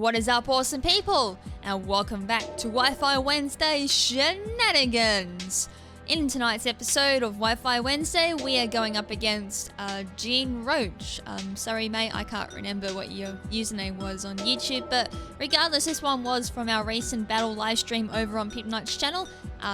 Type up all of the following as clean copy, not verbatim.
What is up, awesome people? And welcome back to Wi-Fi Wednesday Shenanigans. In tonight's episode of Wi-Fi Wednesday, we are going up against Roch. Sorry mate, I can't remember what your username was on YouTube, but regardless, this one was from our recent battle livestream over on Knight's channel.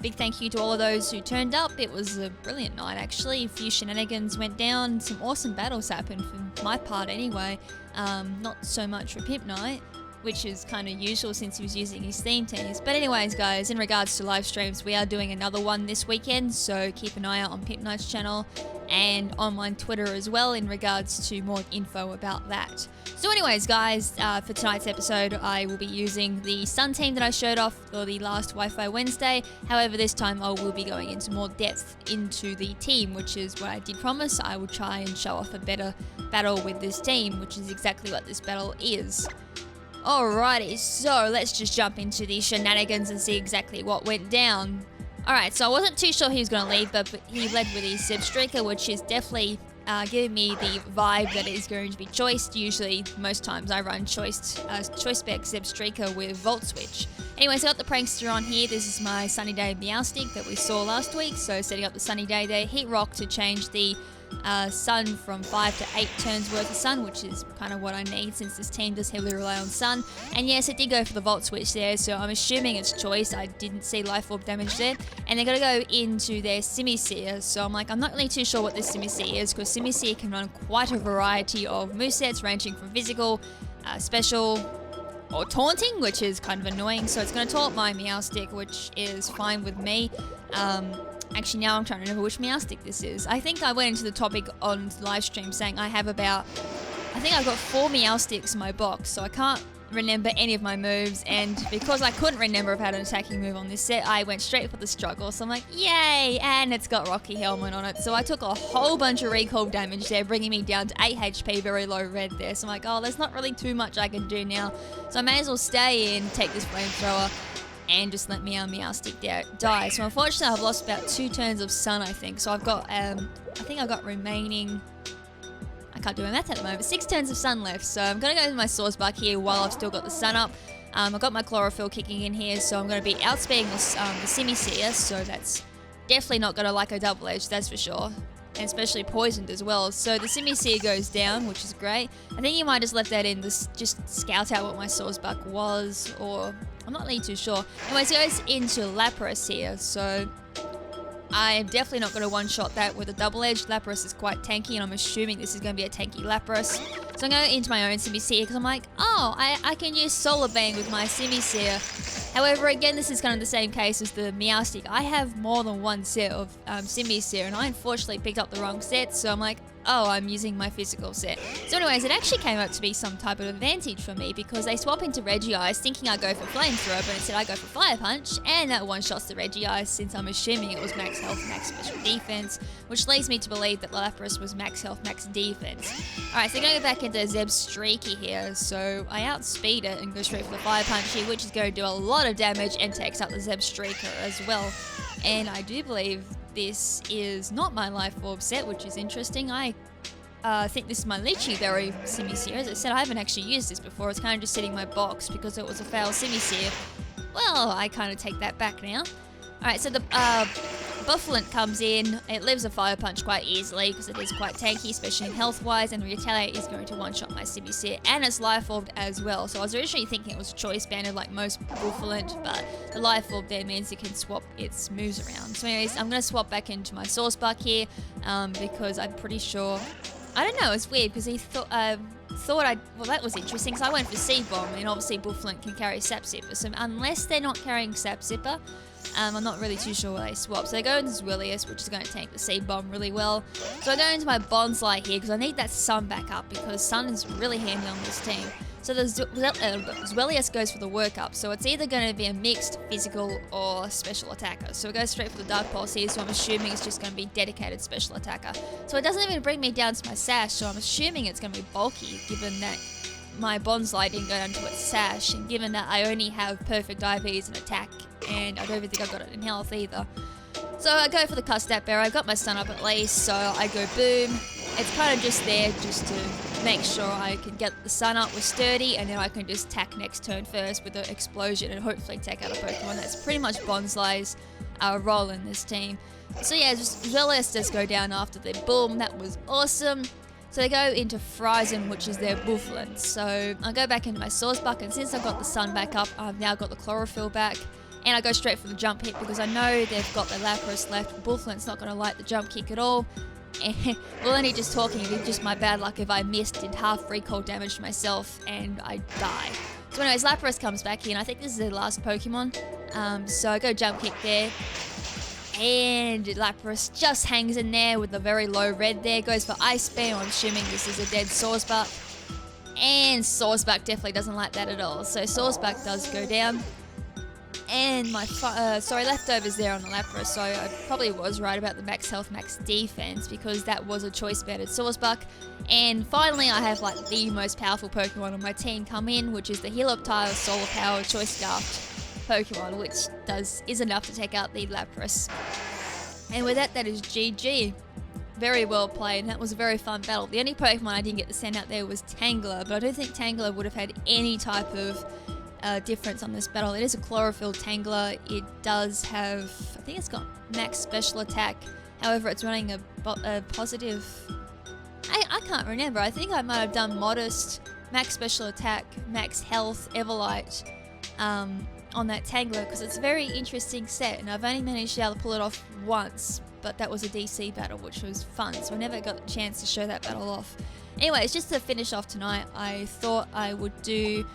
Big thank you to all of those who turned up. It was a brilliant night actually. A few shenanigans went down, some awesome battles happened for my part anyway. Not so much for Knight, which is kind of usual since he was using his theme teams. But anyways guys, in regards to live streams, we are doing another one this weekend, so keep an eye out on Knight's channel and on my Twitter as well in regards to more info about that. So anyways guys, for tonight's episode I will be using the Sun team that I showed off for the last Wi-Fi Wednesday. However, this time I will be going into more depth into the team, which is what I did promise. I will try and show off a better battle with this team, which is exactly what this battle is. Alrighty, so let's just jump into the shenanigans and see exactly what went down. Alright, so I wasn't too sure he was going to lead, but he led with his Zeb Streaker, which is definitely giving me the vibe that it is going to be choiced. Usually, most times I run choice spec Zeb Streaker with Volt Switch. Anyways, I got the Prankster on here. This is my Sunny Day Meow Stick that we saw last week, so setting up the Sunny Day there. Hit Roch to change the sun from 5 to 8 turns worth of sun, which is kind of what I need since this team does heavily rely on sun. And yes, it did go for the Volt Switch there, so I'm assuming it's choice. I didn't see Life Orb damage there. And they're going to go into their Simisear, so I'm not really too sure what this Simisear is, because Simisear can run quite a variety of movesets ranging from physical, special, or taunting, which is kind of annoying. So it's going to taunt my Meow Stick, which is fine with me. Actually, now I'm trying to remember which Meow Stick this is. I think I went into the topic on live stream saying I think I've got 4 Meow Sticks in my box, so I can't remember any of my moves, and because I couldn't remember if I had an attacking move on this set, I went straight for the struggle, so I'm like, yay, and it's got Rocky Helmet on it, so I took a whole bunch of recall damage there, bringing me down to 8 HP, very low red there, so I'm like, oh, there's not really too much I can do now, so I may as well stay in, take this flamethrower, and just let Meow Stick die. So unfortunately I've lost about 2 turns of sun, I think. So I've got, I think I've got remaining, I can't do my math at the moment, 6 turns of sun left. So I'm going to go with my Source Spark here while I've still got the sun up. I've got my Chlorophyll kicking in here, so I'm going to be outspeeding the Simisear, so that's definitely not going to like a double edge, that's for sure. And especially poisoned as well. So the Simisear goes down, which is great. I think you might just left that in to just scout out what my Source Buck was, or I'm not really too sure. Anyways, it goes into Lapras here, so I'm definitely not going to one-shot that with a double edge. Lapras is quite tanky, and I'm assuming this is going to be a tanky Lapras. So I'm going into my own Simisear, because I'm like, oh, I can use Solar Bane with my Simisear. However, again, this is kind of the same case as the Meow Stick. I have more than one set of Simisear, and I unfortunately picked up the wrong set, so I'm like, oh, I'm using my physical set. So anyways, it actually came out to be some type of advantage for me, because they swap into Regice thinking I go for Flamethrower, but instead I go for Fire Punch, and that one-shots the Regice, since I'm assuming it was max health, max special defense, which leads me to believe that Lapras was max health, max defense. Alright, so I'm going to go back into Zeb Streaky here, so I outspeed it and go straight for the Fire Punch here, which is going to do a lot of damage and takes up the Zeb Streaker as well. And I do believe this is not my Life Orb set, which is interesting. I think this is my Lychee Berry Simisear. As I said, I haven't actually used this before. It's kind of just sitting in my box because it was a fail Simisear. Well, I kind of take that back now. Alright, so the Buffalint comes in. It lives a Fire Punch quite easily because it is quite tanky, especially in health-wise, and Retaliate is going to one-shot my Simisear, and it's Life Orbed as well. So I was originally thinking it was choice banded like most Buffalint, but the Life Orb there means it can swap its moves around. So anyways, I'm going to swap back into my Source Spark here because I'm pretty sure, I don't know, it's weird because he thought well, that was interesting because I went for Seed Bomb, and obviously Buffalint can carry Sap Zipper, so unless they're not carrying Sap Zipper, I'm not really too sure where they swap. So they go into Zwillius, which is going to tank the Seed Bomb really well. So I go into my Bonsly here because I need that Sun back up, because Sun is really handy on this team. So the Zwillius goes for the workup, so it's either going to be a mixed physical or special attacker. So it goes straight for the Dark Pulse here, so I'm assuming it's just going to be dedicated special attacker. So it doesn't even bring me down to my Sash, so I'm assuming it's going to be bulky, given that my Bonsly didn't go down to its Sash, and given that I only have perfect IVs and attack, and I don't even think I've got it in health either. So I go for the Custap Bear. I got my Sun up at least, so I go boom. It's kind of just there just to make sure I can get the sun up with Sturdy, and then I can just attack next turn first with the explosion and hopefully take out a Pokemon. That's pretty much Bonsly's role in this team. So yeah, just Zealous does go down after the boom. That was awesome. So they go into Frizen, which is their Bufflin. So I go back into my Sawsbuck, and since I've got the sun back up, I've now got the Chlorophyll back. And I go straight for the jump hit because I know they've got the Lapras left. Bufflin's not going to like the jump kick at all. And well, only just talking, it'd be just my bad luck if I missed, did half recall damage to myself, and I die. So anyways, Lapras comes back in. I think this is their last Pokemon. So I go jump kick there. And Lapras just hangs in there with a very low red there. Goes for Ice Beam. I'm assuming this is a dead Sawsbuck. And Sawsbuck definitely doesn't like that at all. So Sawsbuck does go down. And my leftovers there on the Lapras. So I probably was right about the max health, max defense, because that was a choice banded Sawsbuck. And finally, I have like the most powerful Pokemon on my team come in, which is the Helioptile Solar Power Choice Scarfed Pokemon, which is enough to take out the Lapras. And with that is GG. Very well played, and that was a very fun battle. The only Pokemon I didn't get to send out there was Tangela, but I don't think Tangela would have had any type of difference on this battle. It is a Chlorophyll Tangela. It does have, I think it's got max special attack. However, it's running a positive, I can't remember. I think I might have done modest, max special attack, max health, Everlight, on that Tangler, because it's a very interesting set, and I've only managed to be able to pull it off once, but that was a DC battle, which was fun, so I never got the chance to show that battle off. Anyways, just to finish off tonight, I thought I would do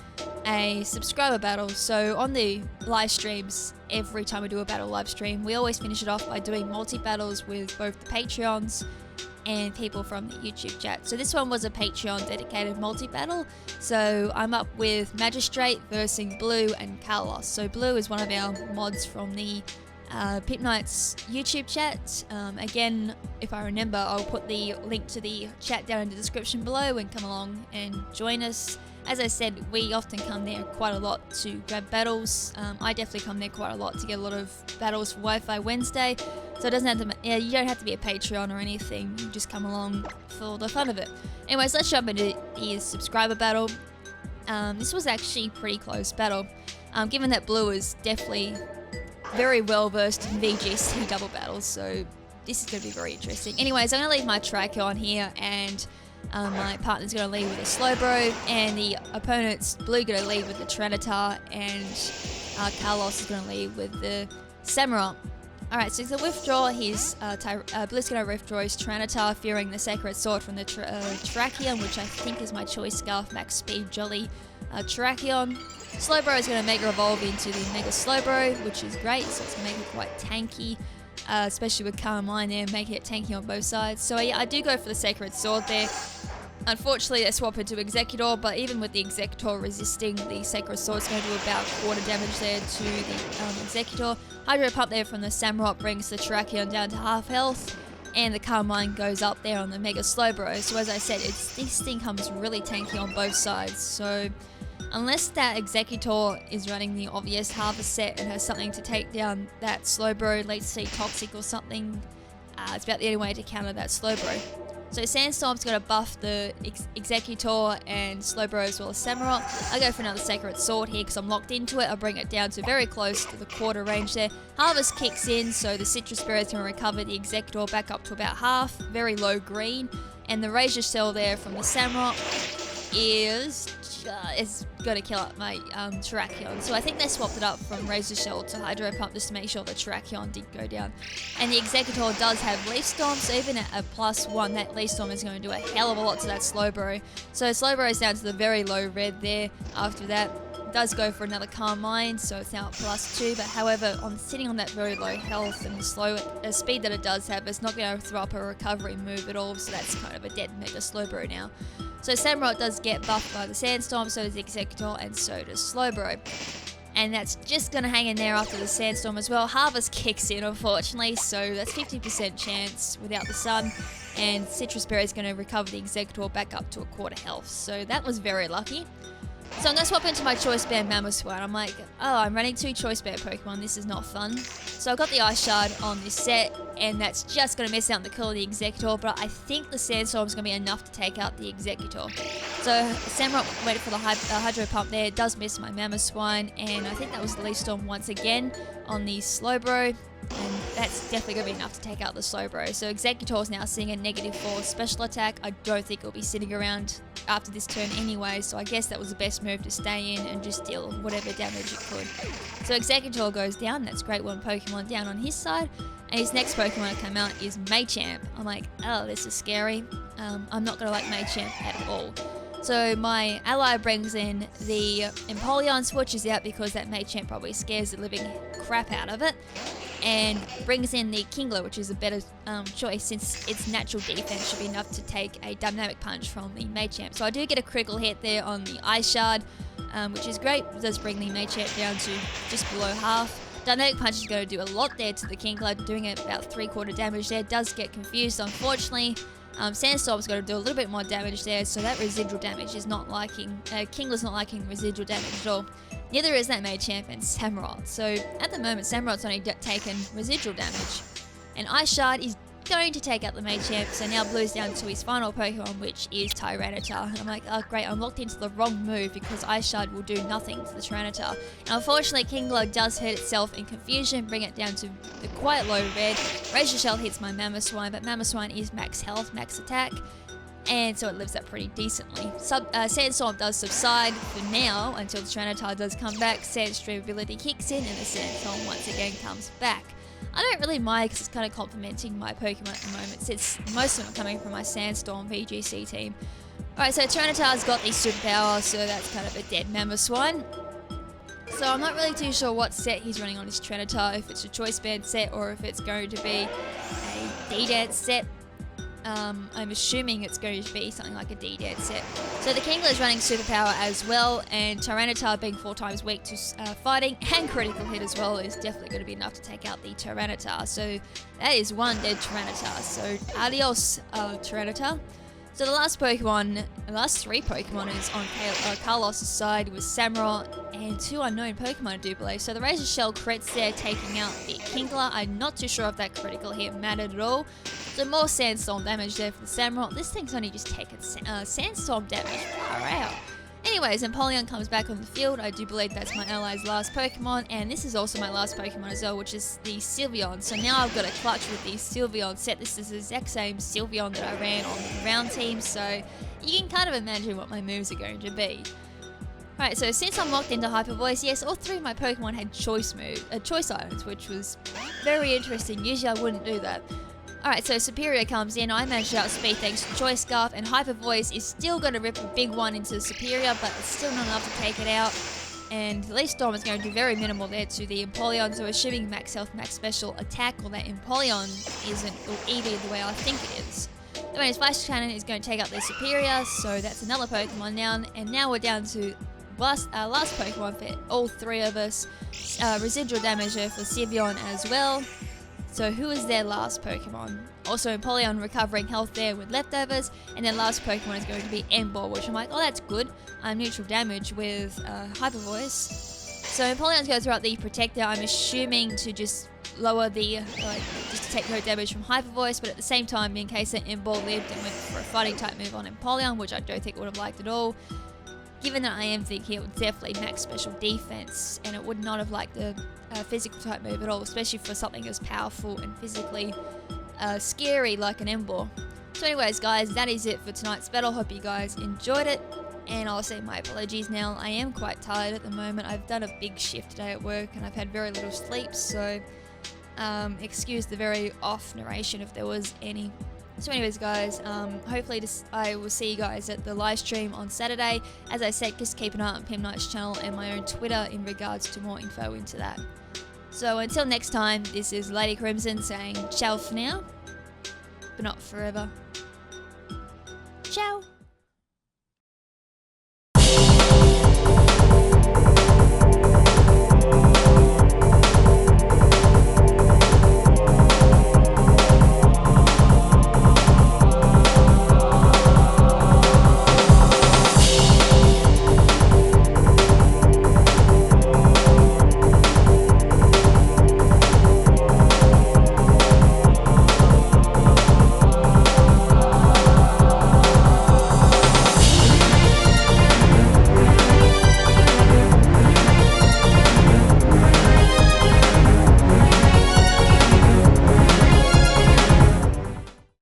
a subscriber battle. So on the live streams, every time we do a battle live stream, we always finish it off by doing multi-battles with both the Patreons and people from the YouTube chat. So this one was a Patreon dedicated multi-battle. So I'm up with Magistrate versus Blue and Carlos. So Blue is one of our mods from the Pip Knight's YouTube chat. Again, if I remember, I'll put the link to the chat down in the description below and come along and join us. As I said, we often come there quite a lot to grab battles. I definitely come there quite a lot to get a lot of battles for Wi-Fi Wednesday. So it doesn't have to, you don't have to be a Patreon or anything. You just come along for the fun of it. Anyways, let's jump into the subscriber battle. This was actually a pretty close battle. Given that Blue is definitely very well versed in VGC double battles, so this is going to be very interesting. Anyways, I'm going to leave my tracker on here, and my partner's going to lead with a Slowbro, and the opponent's Blue going to lead with the Tyranitar, and Carlos is going to lead with the Samurott. Alright, so to withdraw his, Blue's going to withdraw his Tyranitar, fearing the Sacred Sword from the Terrakion, which I think is my Choice Scarf Max Speed Jolly Terrakion. Slowbro is going to Mega Evolve into the Mega Slowbro, which is great, so it's going to make it quite tanky, especially with Carmine there, making it tanky on both sides. So yeah, I do go for the Sacred Sword there. Unfortunately, they swap into Executor, but even with the Executor resisting, the Sacred Sword is going to do about quarter damage there to the Executor. Hydro Pump there from the Samurott brings the Terrakion down to half health, and the Carmine goes up there on the Mega Slowbro. So as I said, this thing comes really tanky on both sides, so unless that Executor is running the obvious Harvest set and has something to take down that Slowbro, let's say Toxic or something, it's about the only way to counter that Slowbro. So Sandstorm's got to buff the Executor and Slowbro as well as Samurott. I go for another Sacred Sword here because I'm locked into it. I bring it down to very close to the quarter range there. Harvest kicks in, so the Citrus Berry is going to recover the Executor back up to about half, very low green. And the Razor Shell there from the Samurott is going to kill up my Terrakion. So I think they swapped it up from Razor Shell to Hydro Pump just to make sure the Terrakion did go down. And the Executor does have Leaf Storm, so even at a +1, that Leaf Storm is going to do a hell of a lot to that Slowbro. So Slowbro is down to the very low red there. After that, does go for another Carmine, so it's now at +2, but however, sitting on that very low health and the speed that it does have, it's not going to throw up a recovery move at all, so that's kind of a dead Mega Slowbro now. So Samurott does get buffed by the Sandstorm, so does Executor, and so does Slowbro. And that's just going to hang in there after the Sandstorm as well. Harvest kicks in, unfortunately, so that's 50% chance without the sun. And Citrus Berry is going to recover the Executor back up to a quarter health, so that was very lucky. So I'm going to swap into my Choice Band Mamoswine. I'm like, oh, I'm running 2 Choice Band Pokemon. This is not fun. So I got the Ice Shard on this set, and that's just going to miss out the kill of the Executor, but I think the Sandstorm is going to be enough to take out the Executor. So Samurott waited for the Hydro Pump there. It does miss my Mamoswine, and I think that was the Leaf Storm once again on the Slowbro. And that's definitely going to be enough to take out the Slowbro. So Executor is now seeing a -4 special attack. I don't think it'll be sitting around after this turn anyway, so I guess that was the best move to stay in and just deal whatever damage it could. So Executor goes down. That's great, one Pokemon down on his side. And his next Pokemon to come out is Machamp. I'm like, oh, this is scary. I'm not going to like Machamp at all. So my ally brings in the Empoleon, switches out because that Machamp probably scares the living crap out of it, and brings in the Kingler, which is a better choice since its natural defense should be enough to take a Dynamic Punch from the Machamp. So I do get a critical hit there on the Ice Shard, which is great. It does bring the Machamp down to just below half. Dynamic Punch is going to do a lot there to the Kingler, doing about 3/4 damage there. Does get confused, unfortunately. Sandstorm's got to do a little bit more damage there, so that residual damage is not liking, Kingler's not liking residual damage at all. Neither is that Machamp and Samurott. So at the moment, Samurott's only taken residual damage. And Ice Shard is going to take out the Machamp, so now Blue's down to his final Pokemon, which is Tyranitar. And I'm like, oh great, I'm locked into the wrong move because Ice Shard will do nothing to the Tyranitar. And unfortunately, Kingler does hurt itself in confusion, bring it down to the quite low red. Razor Shell hits my Mamoswine, but Mamoswine is max health, max attack, and so it lives up pretty decently. Sandstorm does subside for now until the Tyranitar does come back. Sandstream ability kicks in, and the Sandstorm once again comes back. I don't really mind because it's kind of complementing my Pokemon at the moment, since most of them are coming from my Sandstorm VGC team. Alright, so Tyranitar's got the superpower, so that's kind of a dead Mamoswine. So I'm not really too sure what set he's running on his Tyranitar, if it's a Choice Band set or if it's going to be a D-Dance set. I'm assuming it's going to be something like a D-Dance set. So the Kingler is running superpower as well, and Tyranitar being 4 times weak to fighting and critical hit as well is definitely going to be enough to take out the Tyranitar. So that is one dead Tyranitar. So adios, Tyranitar. So the last 3 Pokemon is on Carlos' side with Samurott and 2 unknown Pokemon, I do believe. So the Razor Shell crits there, taking out the Kingler. I'm not too sure if that critical hit mattered at all. So more Sandstorm damage there for the Samurott. This thing's only just taken Sandstorm damage. Far out. Anyways, Empoleon comes back on the field. I do believe that's my ally's last Pokemon, and this is also my last Pokemon as well, which is the Sylveon. So now I've got a clutch with the Sylveon set. This is the exact same Sylveon that I ran on the round team, so you can kind of imagine what my moves are going to be. Alright, so since I'm locked into Hyper Voice, yes, all 3 of my Pokemon had choice items, which was very interesting. Usually I wouldn't do that. Alright, so Superior comes in. I managed to outspeed thanks to Choice Scarf, and Hyper Voice is still going to rip a big one into Superior, but it's still not enough to take it out. And Leaf Storm is going to do very minimal there to the Empoleon, so assuming max health, max special attack, or that Empoleon isn't EV the way I think it is. Anyways, Flash Cannon is going to take out their Superior, so that's another Pokemon down, and now we're down to last Pokemon for all 3 of us. Residual damage there for Sylveon as well. So who is their last Pokemon? Also Empoleon recovering health there with leftovers, and their last Pokemon is going to be Emboar, which I'm like, oh that's good. Neutral damage with Hyper Voice. So Empoleon's going to throw out the Protector, I'm assuming to just lower the, just to take no damage from Hyper Voice, but at the same time, in case that Emboar lived and went for a fighting type move on Empoleon, which I don't think it would have liked at all. Given that I am thinking it would definitely max special defense, and it would not have liked the physical type move at all, especially for something as powerful and physically scary like an Emboar. So anyways guys, that is it for tonight's battle. Hope you guys enjoyed it, and I'll say my apologies now. I am quite tired at the moment. I've done a big shift today at work and I've had very little sleep, so excuse the very off narration if there was any. So anyways guys, hopefully I will see you guys at the live stream on Saturday. As I said, just keep an eye on Pim Knight's channel and my own Twitter in regards to more info into that. So until next time, this is Lady KrimZen saying ciao for now, but not forever. Ciao!